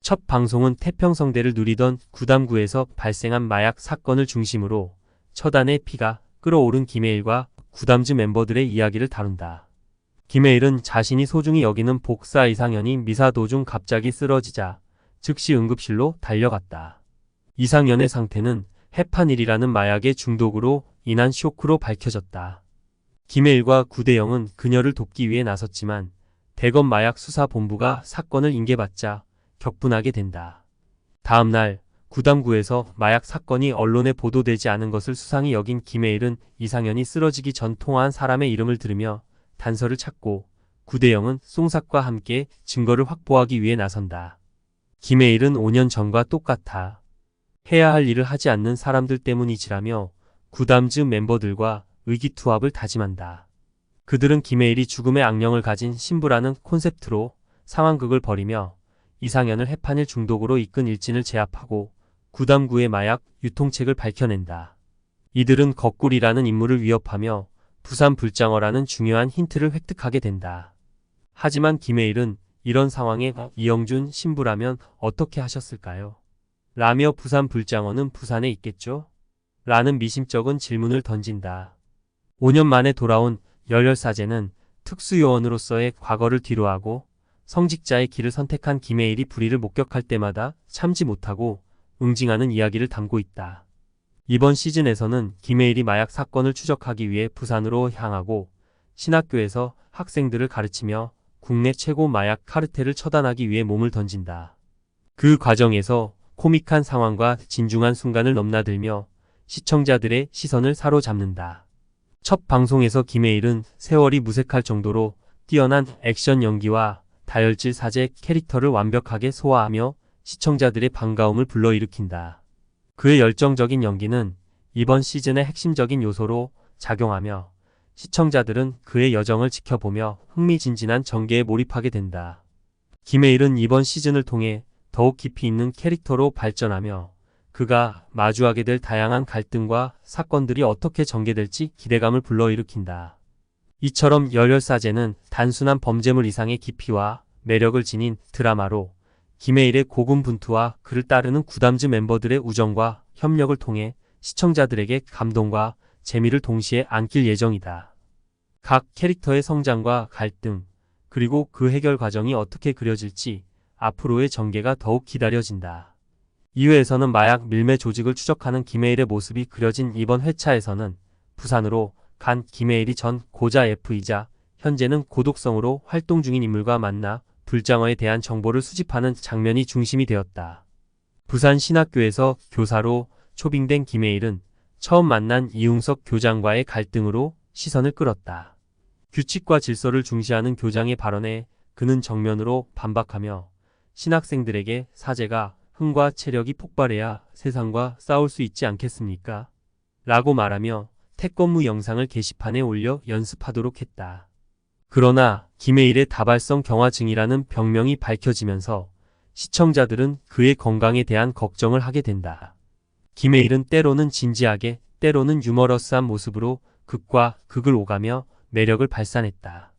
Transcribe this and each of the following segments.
첫 방송은 태평성대를 누리던 구담구에서 발생한 마약 사건을 중심으로 첫 안의 피가 끓어오른 김해일과 구담즈 멤버들의 이야기를 다룬다. 김해일은 자신이 소중히 여기는 복사 이상현이 미사 도중 갑자기 쓰러지자 즉시 응급실로 달려갔다. 이상현의 상태는 헤파닐이라는 마약의 중독으로 인한 쇼크로 밝혀졌다. 김해일과 구대영은 그녀를 돕기 위해 나섰지만 대검 마약수사본부가 사건을 인계받자 격분하게 된다. 다음 날 구담구에서 마약 사건이 언론에 보도되지 않은 것을 수상히 여긴 김해일은 이상현이 쓰러지기 전 통화한 사람의 이름을 들으며 단서를 찾고 구대영은 송삭과 함께 증거를 확보하기 위해 나선다. 김해일은 5년 전과 똑같아 해야 할 일을 하지 않는 사람들 때문이지라며 구담즈 멤버들과 의기투합을 다짐한다. 그들은 김해일이 죽음의 악령을 가진 신부라는 콘셉트로 상황극을 벌이며 이상현을 헤파닐 중독으로 이끈 일진을 제압하고 구담구의 마약 유통책을 밝혀낸다. 이들은 거꿀이라는 인물을 위협하며 부산 불장어라는 중요한 힌트를 획득하게 된다. 하지만 김해일은 이런 상황에 이영준 신부라면 어떻게 하셨을까요? 라며 부산 불장어는 부산에 있겠죠? 라는 미심쩍은 질문을 던진다. 5년 만에 돌아온 열혈사제는 특수요원으로서의 과거를 뒤로하고 성직자의 길을 선택한 김해일이 불의를 목격할 때마다 참지 못하고 응징하는 이야기를 담고 있다. 이번 시즌에서는 김해일이 마약 사건을 추적하기 위해 부산으로 향하고 신학교에서 학생들을 가르치며 국내 최고 마약 카르텔을 처단하기 위해 몸을 던진다. 그 과정에서 코믹한 상황과 진중한 순간을 넘나들며 시청자들의 시선을 사로잡는다. 첫 방송에서 김해일은 세월이 무색할 정도로 뛰어난 액션 연기와 다혈질 사제 캐릭터를 완벽하게 소화하며 시청자들의 반가움을 불러일으킨다. 그의 열정적인 연기는 이번 시즌의 핵심적인 요소로 작용하며 시청자들은 그의 여정을 지켜보며 흥미진진한 전개에 몰입하게 된다. 김해일은 이번 시즌을 통해 더욱 깊이 있는 캐릭터로 발전하며 그가 마주하게 될 다양한 갈등과 사건들이 어떻게 전개될지 기대감을 불러일으킨다. 이처럼 열혈사제는 단순한 범죄물 이상의 깊이와 매력을 지닌 드라마로 김해일의 고군분투와 그를 따르는 구담즈 멤버들의 우정과 협력을 통해 시청자들에게 감동과 재미를 동시에 안길 예정이다. 각 캐릭터의 성장과 갈등, 그리고 그 해결 과정이 어떻게 그려질지 앞으로의 전개가 더욱 기다려진다. 2회에서는 마약 밀매 조직을 추적하는 김해일의 모습이 그려진 이번 회차에서는 부산으로 간 김해일이 전 고자 F이자 현재는 고독성으로 활동 중인 인물과 만나 불장어에 대한 정보를 수집하는 장면이 중심이 되었다. 부산 신학교에서 교사로 초빙된 김해일은 처음 만난 이웅석 교장과의 갈등으로 시선을 끌었다. 규칙과 질서를 중시하는 교장의 발언에 그는 정면으로 반박하며 신학생들에게 사제가 흥과 체력이 폭발해야 세상과 싸울 수 있지 않겠습니까? 라고 말하며 태권무 영상을 게시판에 올려 연습하도록 했다. 그러나 김해일의 다발성 경화증이라는 병명이 밝혀지면서 시청자들은 그의 건강에 대한 걱정을 하게 된다. 김해일은 때로는 진지하게, 때로는 유머러스한 모습으로 극과 극을 오가며 매력을 발산했다.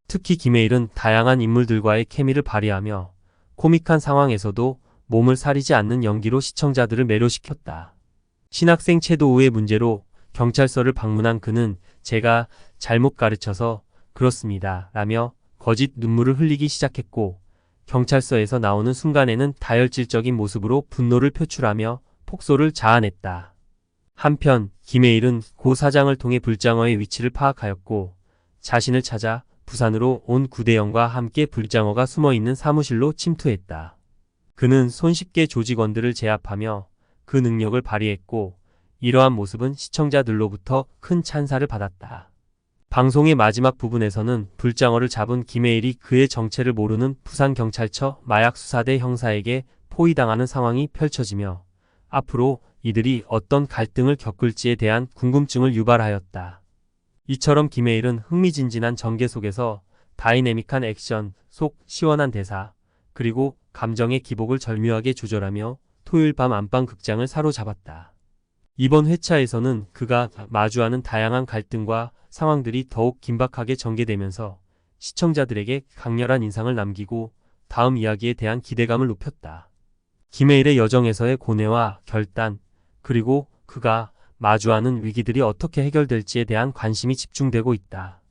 특히 김해일은 다양한 인물들과의 케미를 발휘하며 코믹한 상황에서도 몸을 사리지 않는 연기로 시청자들을 매료시켰다. 신학생 체도우의 문제로 경찰서를 방문한 그는 제가 잘못 가르쳐서 그렇습니다. 라며 거짓 눈물을 흘리기 시작했고 경찰서에서 나오는 순간에는 다혈질적인 모습으로 분노를 표출하며 폭소를 자아냈다. 한편 김해일은 고 사장을 통해 불장어의 위치를 파악하였고 자신을 찾아 부산으로 온 구대영과 함께 불장어가 숨어있는 사무실로 침투했다. 그는 손쉽게 조직원들을 제압하며 그 능력을 발휘했고 이러한 모습은 시청자들로부터 큰 찬사를 받았다. 방송의 마지막 부분에서는 불장어를 잡은 김해일이 그의 정체를 모르는 부산경찰청 마약수사대 형사에게 포위당하는 상황이 펼쳐지며 앞으로 이들이 어떤 갈등을 겪을지에 대한 궁금증을 유발하였다. 이처럼 김해일은 흥미진진한 전개 속에서 다이내믹한 액션, 속 시원한 대사, 그리고 감정의 기복을 절묘하게 조절하며 토요일 밤 안방 극장을 사로잡았다. 이번 회차에서는 그가 마주하는 다양한 갈등과 상황들이 더욱 긴박하게 전개되면서 시청자들에게 강렬한 인상을 남기고 다음 이야기에 대한 기대감을 높였다. 김해일의 여정에서의 고뇌와 결단, 그리고 그가 마주하는 위기들이 어떻게 해결될지에 대한 관심이 집중되고 있다.